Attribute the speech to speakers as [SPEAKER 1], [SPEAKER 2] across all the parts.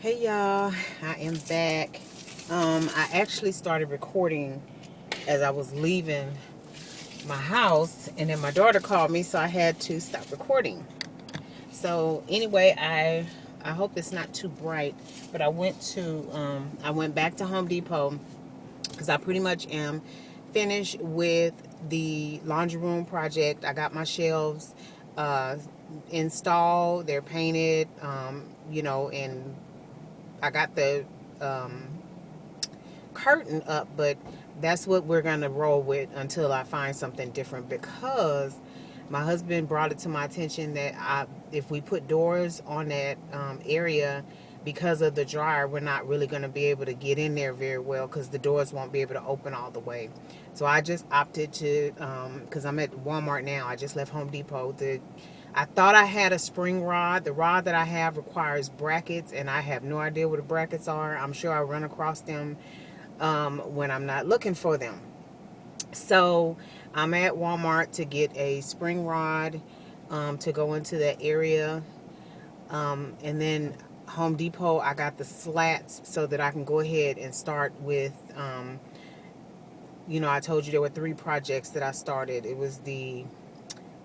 [SPEAKER 1] Hey y'all, I am back. I actually started recording as I was leaving my house, and then my daughter called me, so I had to stop recording. So anyway, I hope it's not too bright, but I went back to Home Depot because I pretty much am finished with the laundry room project. I got my shelves uh, installed; they're painted, and I got the um, curtain up, but that's what we're gonna roll with until I find something different, because my husband brought it to my attention that if we put doors on that area, because of the dryer, we're not really going to be able to get in there very well because the doors won't be able to open all the way. So I just opted to, because I'm at Walmart now. I just left Home Depot. I thought I had a spring rod. The rod that I have requires brackets, and I have no idea what the brackets are. I'm sure I run across them when I'm not looking for them. So I'm at Walmart to get a spring rod to go into that area. And then Home Depot, I got the slats so that I can go ahead and start with, I told you there were 3 projects that I started. It was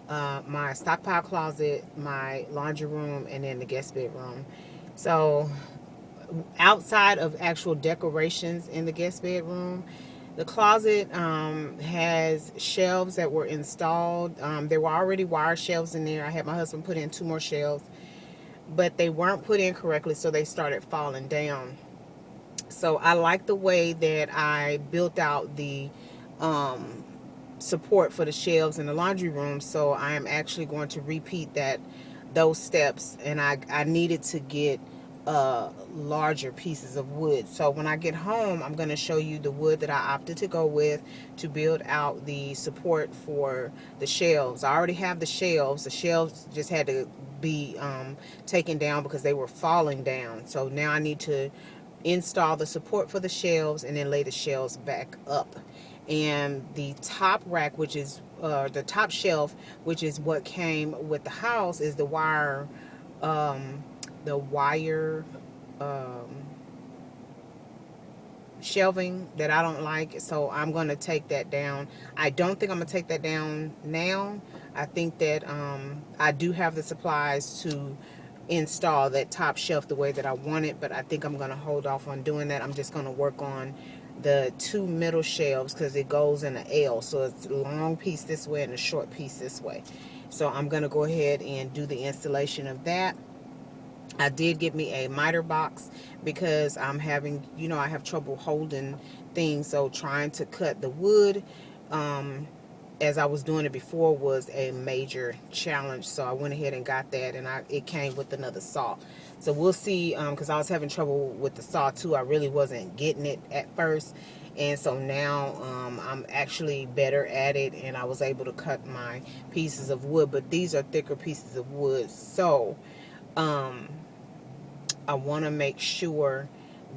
[SPEAKER 1] my stockpile closet, my laundry room, and then the guest bedroom. So outside of actual decorations in the guest bedroom, the closet has shelves that were installed. There were already wire shelves in there. I had my husband put in 2 more shelves, but they weren't put in correctly, so they started falling down. So I like the way that I built out the um, support for the shelves in the laundry room. So I am actually going to repeat those steps, and I needed to get larger pieces of wood. So when I get home, I'm going to show you the wood that I opted to go with to build out the support for the shelves. I already have the shelves. The shelves just had to be taken down because they were falling down. So now I need to install the support for the shelves and then lay the shelves back up. And the top rack, which is the top shelf, which is what came with the house, is um, the wire um, shelving that I don't like. So I'm going to take that down. I don't think I'm going to take that down now. I think that I do have the supplies to install that top shelf the way that I want it, but I think I'm going to hold off on doing that. I'm just going to work on the 2 middle shelves because it goes in an L. So it's a long piece this way and a short piece this way. So I'm going to go ahead and do the installation of that. I did get me a miter box because I have trouble holding things. So trying to cut the wood, as I was doing it before, was a major challenge. So I went ahead and got that, and it came with another saw. So we'll see, because I was having trouble with the saw too. I really wasn't getting it at first. And so now I'm actually better at it, and I was able to cut my pieces of wood. But these are thicker pieces of wood. So um, I want to make sure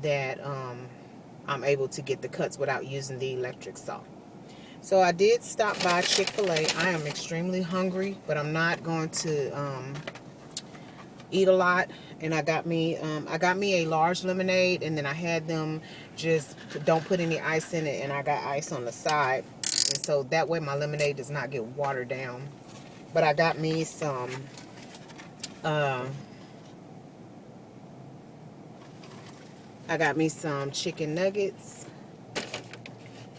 [SPEAKER 1] that I'm able to get the cuts without using the electric saw. So I did stop by Chick-fil-A. I am extremely hungry, but I'm not going to eat a lot. And I got me a large lemonade, and then I had them just don't put any ice in it, and I got ice on the side. And so that way my lemonade does not get watered down. But uh, I got me some chicken nuggets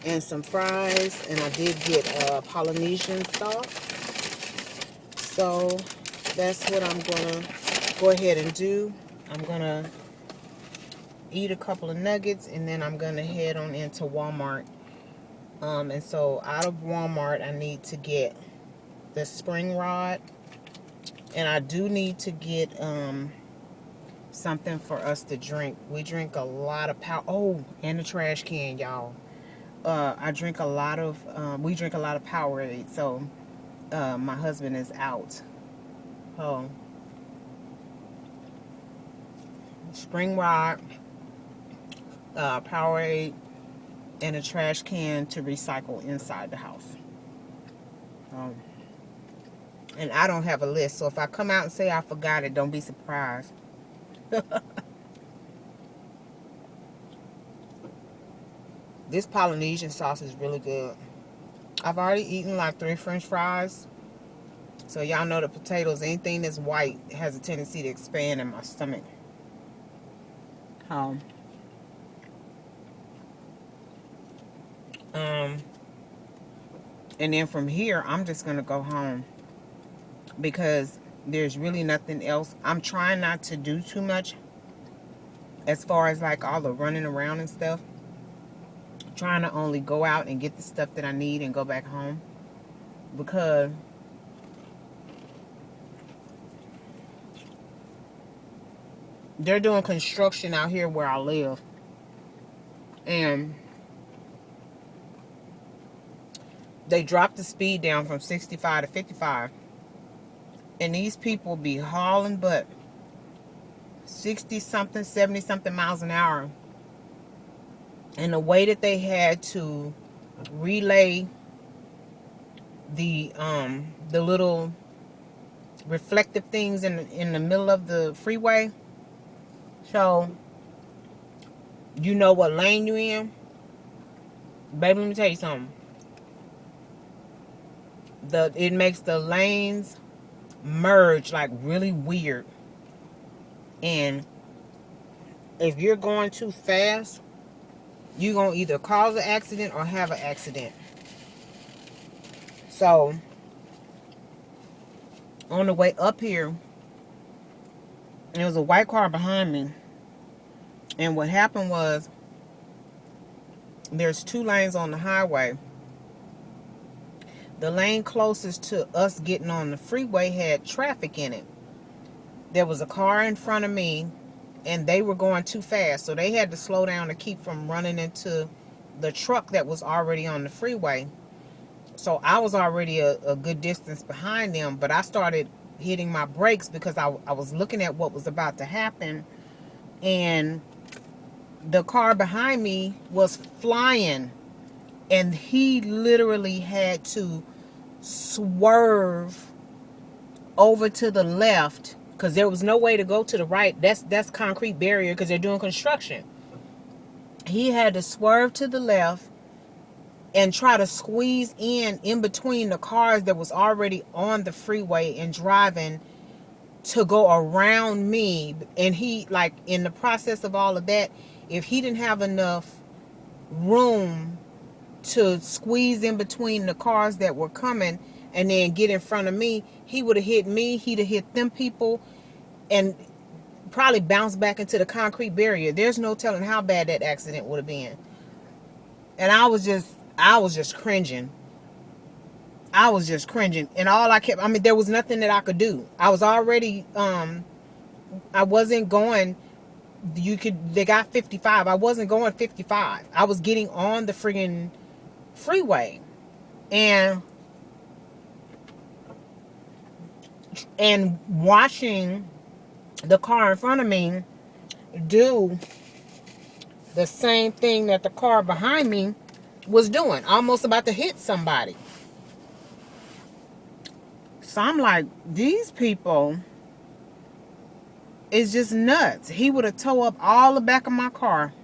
[SPEAKER 1] and some fries, and I did get Polynesian sauce. So that's what I'm gonna go ahead and do. I'm gonna eat a couple of nuggets, and then I'm gonna head on into Walmart. And so out of Walmart, I need to get the spring rod, and I do need to get something for us to drink. We drink a lot of power. Oh, and the trash can, y'all. I drink a lot of. We drink a lot of Powerade. So my husband is out. Oh, spring rod, Powerade, and a trash can to recycle inside the house. Um, and I don't have a list, so if I come out and say I forgot it, don't be surprised. This Polynesian sauce is really good. I've already eaten like 3 French fries. So y'all know the potatoes, anything that's white has a tendency to expand in my stomach. And then from here, I'm just going to go home. Because there's really nothing else. I'm trying not to do too much. As far as like all the running around and stuff. Trying to only go out and get the stuff that I need and go back home. Because they're doing construction out here where I live. And they dropped the speed down from 65 to 55. And these people be hauling butt 60-something, 70-something miles an hour. And the way that they had to relay the little reflective things in the middle of the freeway. So, you know what lane you in? Baby, let me tell you something. It makes the lanes merge like really weird. And if you're going too fast, you're going to either cause an accident or have an accident. So, on the way up here, there was a white car behind me. And what happened was, there's 2 lanes on the highway. The lane closest to us getting on the freeway had traffic in it. There was a car in front of me, and they were going too fast. So they had to slow down to keep from running into the truck that was already on the freeway. So I was already a good distance behind them, but I started hitting my brakes because I was looking at what was about to happen. And the car behind me was flying, and he literally had to swerve over to the left because there was no way to go to the right. That's concrete barrier because they're doing construction. He had to swerve to the left and try to squeeze in between the cars that was already on the freeway and driving to go around me. And he, like, in the process of all of that, if he didn't have enough room to squeeze in between the cars that were coming and then get in front of me, he would have hit me, he'd have hit them people, and probably bounced back into the concrete barrier. There's no telling how bad that accident would have been. And I was just cringing. And all there was nothing that I could do. I was already, I wasn't going, they got 55. I wasn't going 55. I was getting on the friggin' freeway. And watching the car in front of me do the same thing that the car behind me was doing, almost about to hit somebody. So I'm like, these people is just nuts. He would have towed up all the back of my car,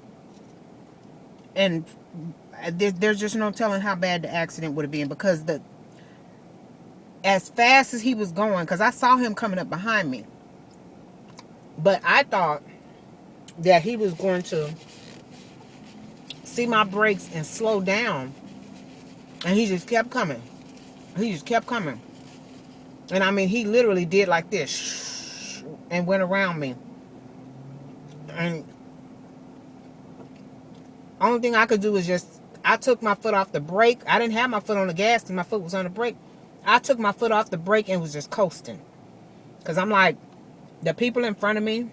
[SPEAKER 1] and there's just no telling how bad the accident would have been, because as fast as he was going, because I saw him coming up behind me, but I thought that he was going to see my brakes and slow down, and he just kept coming. And I mean, he literally did like this and went around me. And only thing I could do was I took my foot off the brake. I didn't have my foot on the gas because my foot was on the brake. I took my foot off the brake and was just coasting. Because I'm like, the people in front of me,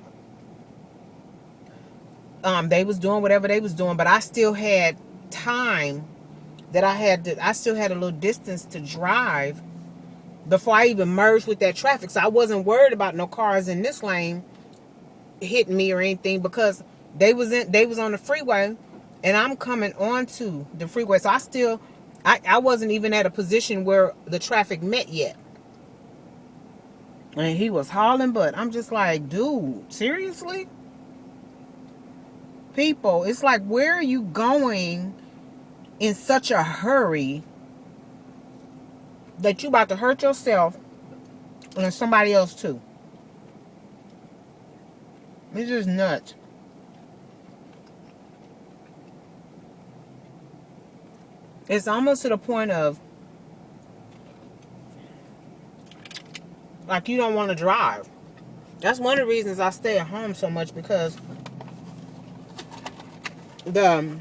[SPEAKER 1] they was doing whatever they was doing, but I still had time that I still had a little distance to drive before I even merged with that traffic. So I wasn't worried about no cars in this lane hitting me or anything, because they was on the freeway and I'm coming onto the freeway. So I wasn't even at a position where the traffic met yet. And he was hauling butt. I'm just like, dude, seriously? People, it's like, where are you going in such a hurry that you about to hurt yourself and somebody else too. It's just nuts. It's almost to the point of like you don't want to drive. That's one of the reasons I stay at home so much, because the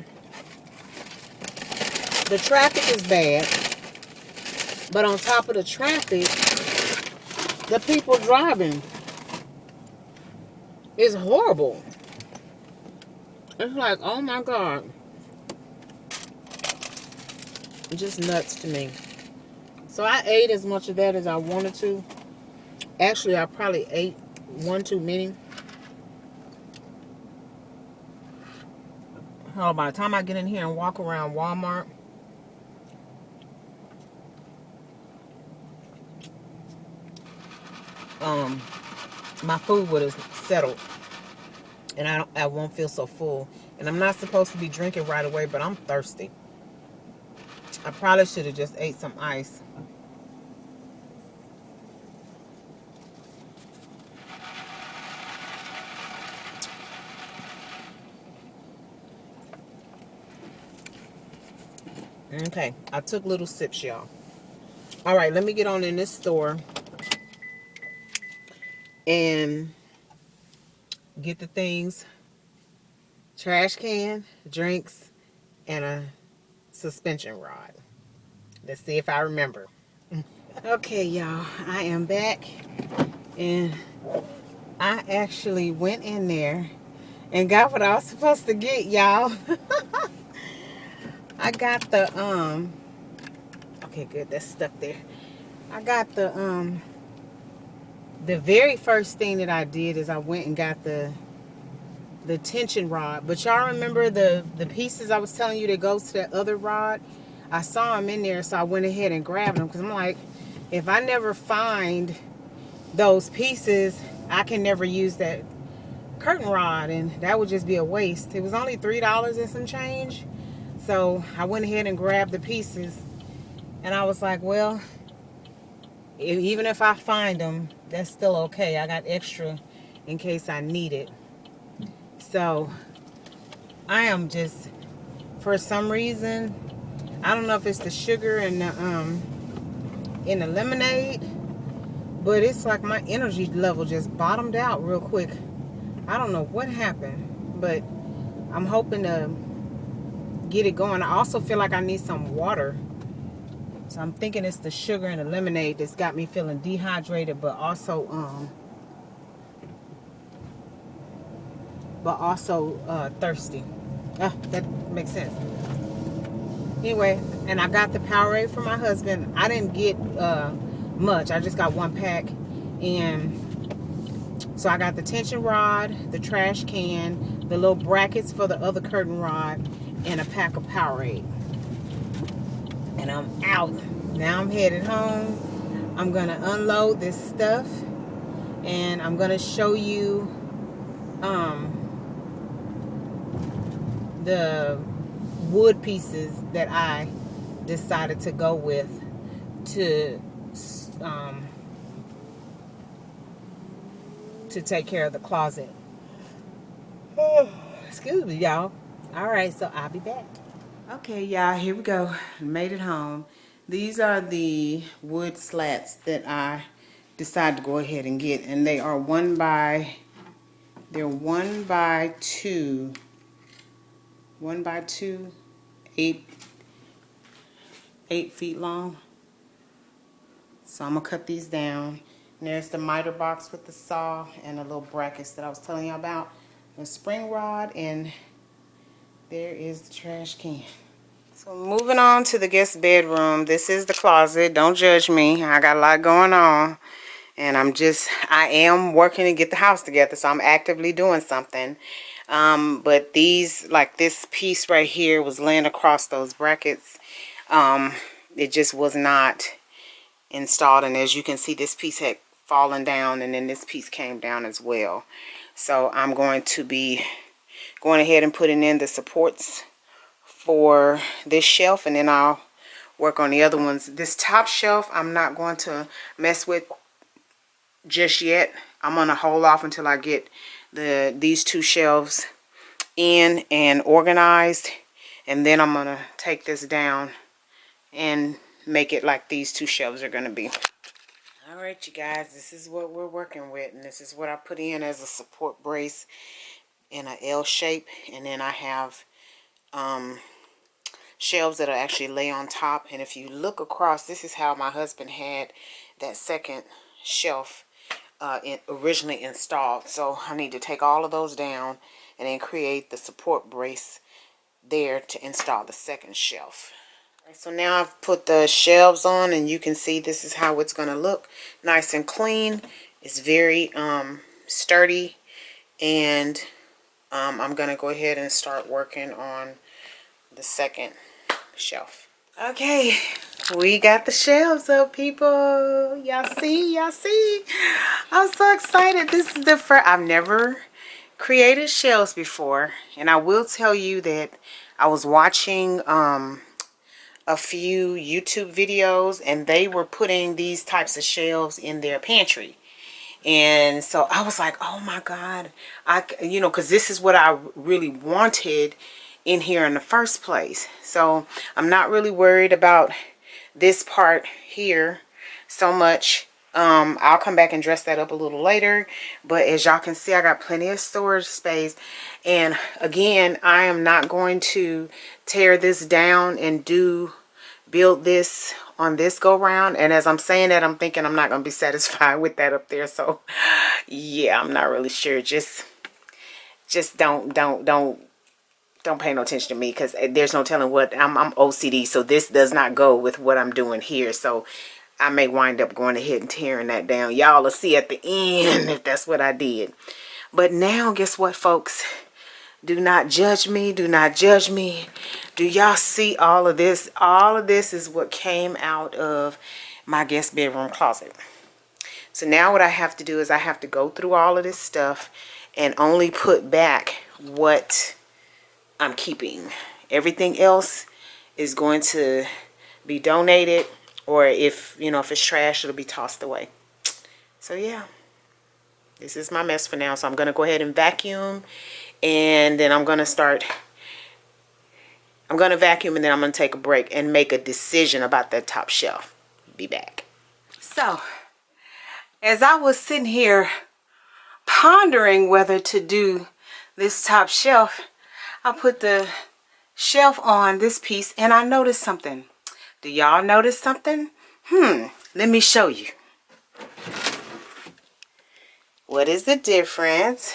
[SPEAKER 1] traffic is bad, but on top of the traffic, the people driving is horrible. It's like, oh my God. It's just nuts to me. So I ate as much of that as I wanted to. Actually, I probably ate one too many. Oh, by the time I get in here and walk around Walmart, my food would have settled, and I won't feel so full. And I'm not supposed to be drinking right away, but I'm thirsty. I probably should have just ate some ice. Okay, I took little sips, y'all. All right, let me get on in this store and get the things. Trash can, drinks, and a suspension rod. Let's see if I remember. Okay, y'all, I am back, and I actually went in there and got what I was supposed to get, y'all. I got the okay, good, that's stuck there. I got the very first thing that I did is I went and got the tension rod. But y'all remember the pieces I was telling you that goes to that other rod? I saw them in there, so I went ahead and grabbed them, because I'm like, if I never find those pieces, I can never use that curtain rod, and that would just be a waste. It was only $3 and some change. So I went ahead and grabbed the pieces, and I was like, well, even if I find them, that's still okay. I got extra in case I need it. So I am just, for some reason, I don't know if it's the sugar in the lemonade, but it's like my energy level just bottomed out real quick. I don't know what happened, but I'm hoping to get it going. I also feel like I need some water. So I'm thinking it's the sugar in the lemonade that's got me feeling dehydrated, but also thirsty. That makes sense. Anyway, and I got the Powerade for my husband. I didn't get much. I just got one pack. And so I got the tension rod, the trash can, the little brackets for the other curtain rod, and a pack of Powerade. And I'm out. Now I'm headed home. I'm going to unload this stuff, and I'm going to show you the wood pieces that I decided to go with to take care of the closet. Excuse me, y'all. All right, so I'll be back. Okay, y'all, here we go. Made it home. These are the wood slats that I decided to go ahead and get, and they are 1 by 2, 1 by 2, 8 feet long. So I'm gonna cut these down. And there's the miter box with the saw and the little brackets that I was telling you about. The spring rod, and there is the trash can. So moving on to the guest bedroom. This is the closet. Don't judge me. I got a lot going on. And I am working to get the house together, so I'm actively doing something. But this piece right here was laying across those brackets. It just was not installed, and as you can see, this piece had fallen down, and then this piece came down as well. So I'm going to be going ahead and putting in the supports for this shelf, and then I'll work on the other ones. This top shelf I'm not going to mess with just yet. I'm gonna hold off until I get these two shelves in and organized, and then I'm gonna take this down and make it like these two shelves are gonna be. All right, you guys, this is what we're working with, and this is what I put in as a support brace in an L shape, and then I have shelves that'll actually lay on top. And if you look across, this is how my husband had that second shelf originally installed. So I need to take all of those down and then create the support brace there to install the second shelf. Right, so now I've put the shelves on, and you can see this is how it's going to look. Nice and clean. It's very sturdy, and I'm going to go ahead and start working on the second shelf. Okay, we got the shelves up, people. Y'all see? Y'all see? I'm so excited. This is the first. I've never created shelves before, and I will tell you that I was watching a few YouTube videos, and they were putting these types of shelves in their pantry. And so I was like, oh my God, you know, because this is what I really wanted in here in the first place. So I'm not really worried about this part here so much. I'll come back and dress that up a little later, but as y'all can see, I got plenty of storage space. And again, I am not going to tear this down and build this on this go round. And as I'm saying that, I'm thinking I'm not going to be satisfied with that up there. So yeah, I'm not really sure. Just don't pay no attention to me, because there's no telling what I'm OCD, so this does not go with what I'm doing here. So I may wind up going ahead and tearing that down. Y'all will see at the end if that's what I did. But now, guess what, folks? Do not judge me. Do not judge me. Do y'all see all of this? All of this is what came out of my guest bedroom closet. So now what I have to do is I have to go through all of this stuff and only put back what I'm keeping. Everything else is going to be donated, or if, you know, if it's trash, it'll be tossed away. So yeah, this is my mess for now. So I'm going to go ahead and vacuum, and then I'm going to vacuum, and then I'm going to take a break and make a decision about that top shelf. Be back. So as I was sitting here pondering whether to do this top shelf, I put the shelf on this piece, and I noticed something. Do y'all notice something? Let me show you. What is the difference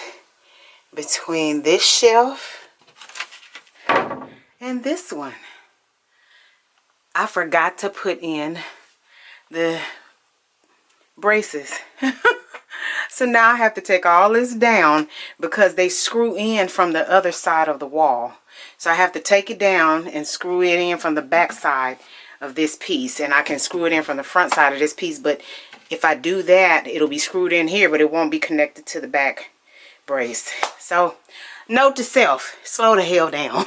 [SPEAKER 1] between this shelf and this one? I forgot to put in the braces. So now I have to take all this down because they screw in from the other side of the wall. So I have to take it down and screw it in from the back side of this piece. And I can screw it in from the front side of this piece. But if I do that, it'll be screwed in here, but it won't be connected to the back brace. So note to self, slow the hell down.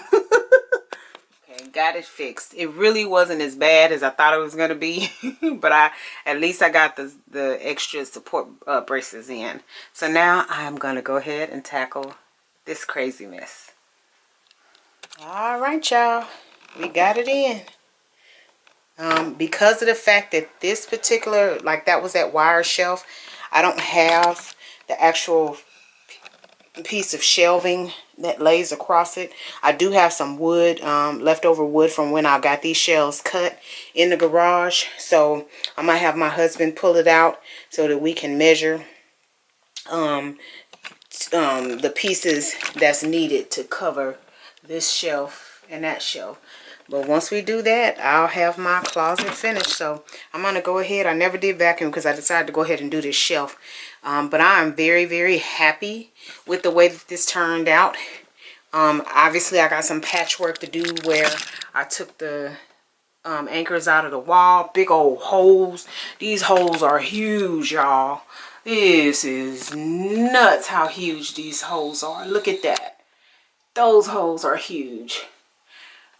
[SPEAKER 1] Okay, got it fixed. It really wasn't as bad as I thought it was going to be. But at least I got the extra support braces in. So now I'm going to go ahead and tackle this crazy mess. All right, y'all. We got it in. Because of the fact that this particular, like that was that wire shelf, I don't have the actual piece of shelving that lays across it. I do have some wood, leftover wood from when I got these shelves cut in the garage. So I'm going to have my husband pull it out so that we can measure the pieces that's needed to cover this shelf and that shelf. But once we do that, I'll have my closet finished. So I'm going to go ahead. I never did vacuum because I decided to go ahead and do this shelf. But I am very, very happy with the way that this turned out. Obviously, I got some patchwork to do where I took the anchors out of the wall. Big old holes. These holes are huge, y'all. This is nuts how huge these holes are. Look at that. Those holes are huge.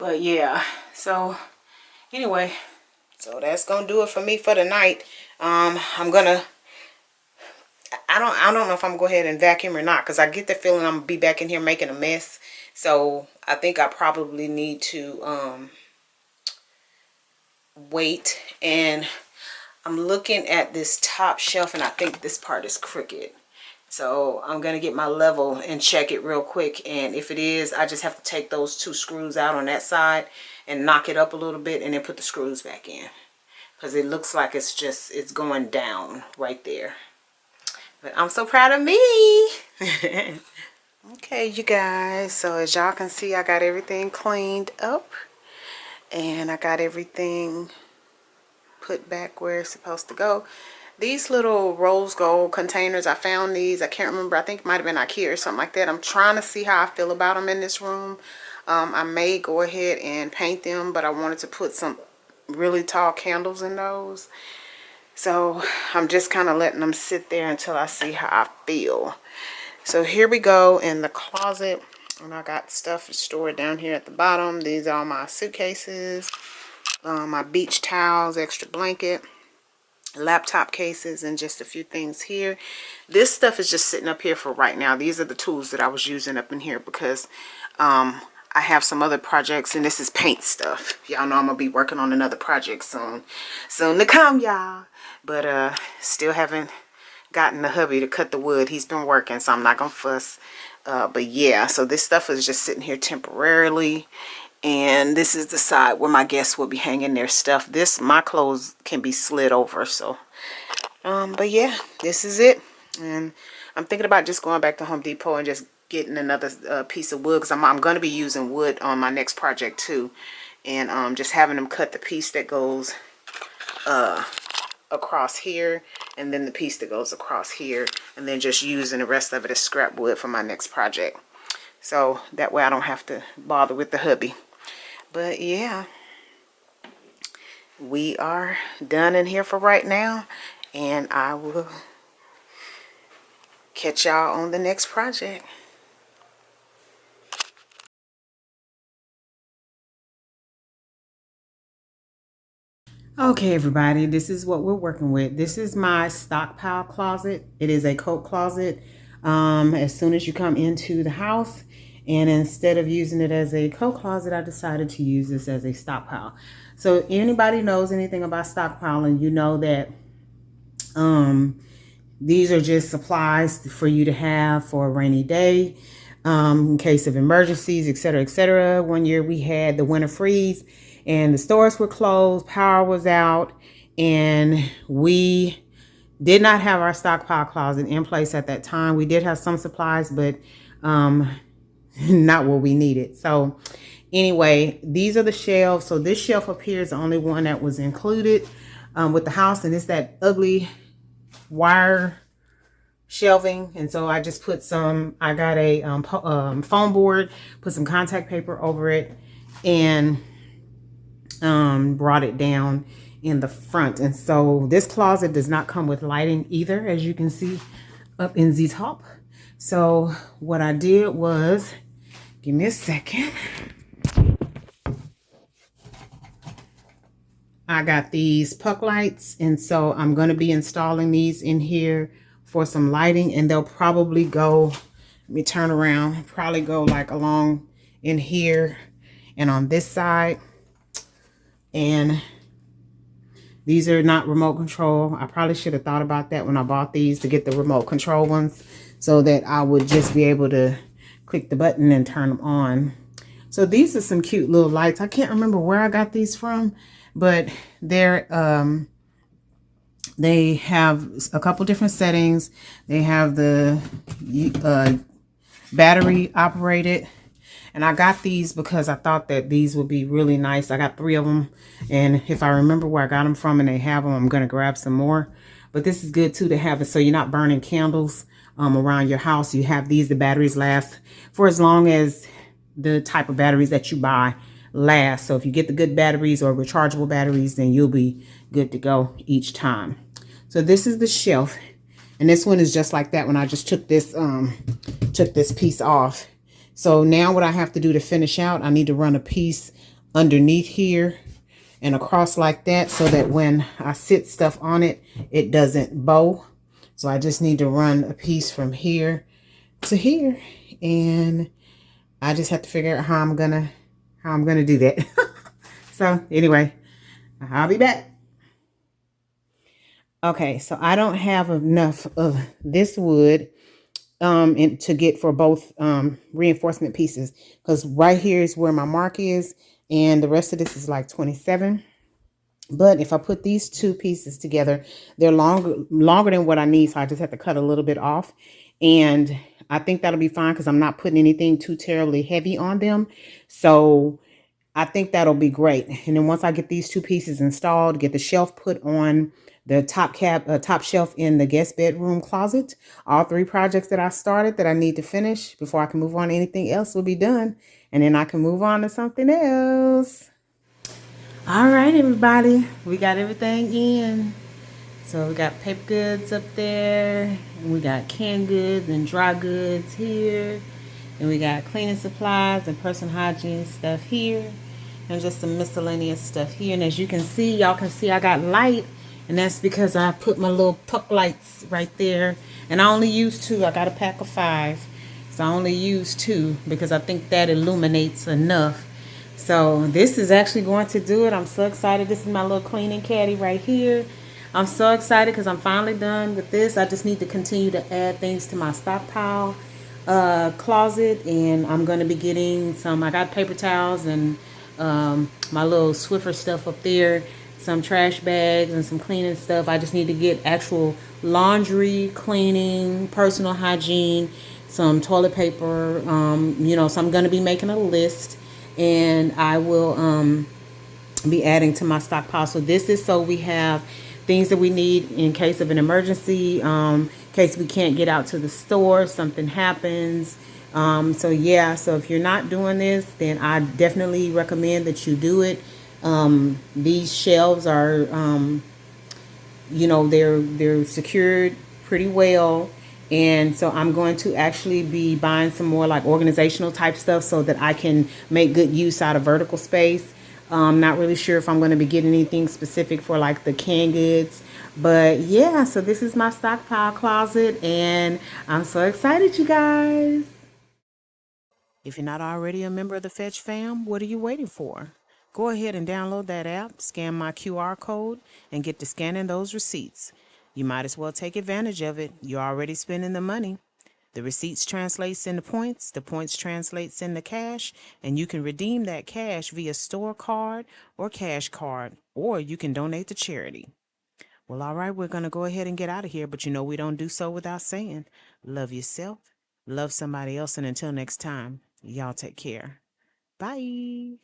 [SPEAKER 1] But yeah, so anyway, so that's gonna do it for me for the night. I'm gonna, I don't know if I'm gonna go ahead and vacuum or not, because I get the feeling I'm gonna be back in here making a mess. So I think I probably need to wait. And I'm looking at this top shelf, and I think this part is crooked. So I'm going to get my level and check it real quick. And if it is, I just have to take those 2 screws out on that side and knock it up a little bit and then put the screws back in. Because it looks like it's going down right there. But I'm so proud of me. Okay, you guys. So as y'all can see, I got everything cleaned up. And I got everything put back where it's supposed to go. These little rose gold containers, I found these. I can't remember. I think it might have been IKEA or something like that. I'm trying to see how I feel about them in this room. I may go ahead and paint them, but I wanted to put some really tall candles in those. So I'm just kind of letting them sit there until I see how I feel. So here we go in the closet. And I got stuff stored down here at the bottom. These are all my suitcases, my beach towels, extra blanket, laptop cases, and just a few things here. This stuff is just sitting up here for right now. These are the tools that I was using up in here because I have some other projects, and this is paint stuff. Y'all know I'm gonna be working on another project soon to come, y'all. But still haven't gotten the hubby to cut the wood. He's been working, so I'm not gonna fuss. But yeah, so this stuff is just sitting here temporarily. And this is the side where my guests will be hanging their stuff. My clothes can be slid over. So, but yeah, this is it. And I'm thinking about just going back to Home Depot and just getting another piece of wood. Because I'm going to be using wood on my next project too. And just having them cut the piece that goes across here. And then the piece that goes across here. And then just using the rest of it as scrap wood for my next project. So that way I don't have to bother with the hubby. But yeah, we are done in here for right now, and I will catch y'all on the next project. Okay, everybody, this is what we're working with. This is my Stockpile closet. It is a coat closet. As soon as you come into the house, and instead of using it as a coat closet, I decided to use this as a stockpile. So anybody knows anything about stockpiling, you know that these are just supplies for you to have for a rainy day, in case of emergencies, etc., etc. One year we had the winter freeze and the stores were closed, power was out, and we did not have our stockpile closet in place at that time. We did have some supplies, but not what we needed. So anyway, these are the shelves. So this shelf up here is the only one that was included with the house, and it's that ugly wire shelving. And so I just put I got a foam board, put some contact paper over it, and brought it down in the front. And so this closet does not come with lighting either, as you can see up in the top. So what I did was, give me a second. I got these puck lights, and so I'm going to be installing these in here for some lighting, and they'll probably go, let me turn around, probably go like along in here and on this side. And these are not remote control. I probably should have thought about that when I bought these, to get the remote control ones, so that I would just be able to click the button and turn them on. So these are some cute little lights. I can't remember where I got these from, but they have a couple different settings. They have the battery operated. And I got these because I thought that these would be really nice. I got 3 of them. And if I remember where I got them from and they have them, I'm going to grab some more. But this is good too to have it so you're not burning candles around your house. You have these, the batteries last for as long as the type of batteries that you buy last. So if you get the good batteries or rechargeable batteries, then you'll be good to go each time. So this is the shelf. And this one is just like that when I just took this piece off. So now what I have to do to finish out, I need to run a piece underneath here and across like that, so that when I sit stuff on it, it doesn't bow. So I just need to run a piece from here to here, and I just have to figure out how I'm gonna do that. So anyway, I'll be back. Okay, so I don't have enough of this wood to get for both reinforcement pieces, because right here is where my mark is, and the rest of this is like 27. But if I put these two pieces together, they're longer than what I need, so I just have to cut a little bit off. And I think that'll be fine because I'm not putting anything too terribly heavy on them. So I think that'll be great. And then once I get these two pieces installed, get the shelf put on the top shelf in the guest bedroom closet, all three projects that I started that I need to finish before I can move on to anything else will be done. And then I can move on to something else. All right, everybody, we got everything in. So we got paper goods up there, and we got canned goods and dry goods here, and we got cleaning supplies and personal hygiene stuff here, and just some miscellaneous stuff here. And as you can see, y'all can see I got light, and that's because I put my little puck lights right there, and I only use 2. I got a pack of 5, so I only use 2 because I think that illuminates enough. So this is actually going to do it. I'm so excited. This is my little cleaning caddy right here. I'm so excited because I'm finally done with this. I just need to continue to add things to my stockpile closet, and I'm going to be getting some. I got paper towels and my little Swiffer stuff up there, some trash bags and some cleaning stuff. I just need to get actual laundry, cleaning, personal hygiene, some toilet paper, so I'm going to be making a list, and I will be adding to my stockpile. So this is so we have things that we need in case of an emergency, in case we can't get out to the store, something happens. So yeah, so if you're not doing this, then I definitely recommend that you do it. These shelves are, they're secured pretty well. And so I'm going to actually be buying some more like organizational type stuff so that I can make good use out of vertical space. I'm not really sure if I'm going to be getting anything specific for like the canned goods. But yeah, so this is my stockpile closet, and I'm so excited, you guys. If you're not already a member of the Fetch fam, what are you waiting for? Go ahead and download that app, scan my QR code, and get to scanning those receipts. You might as well take advantage of it. You're already spending the money. The receipts translates into points, the points translates into cash, and you can redeem that cash via store card or cash card, or you can donate to charity. Well, all right, we're going to go ahead and get out of here, but we don't do so without saying, love yourself, love somebody else, and until next time, y'all take care. Bye.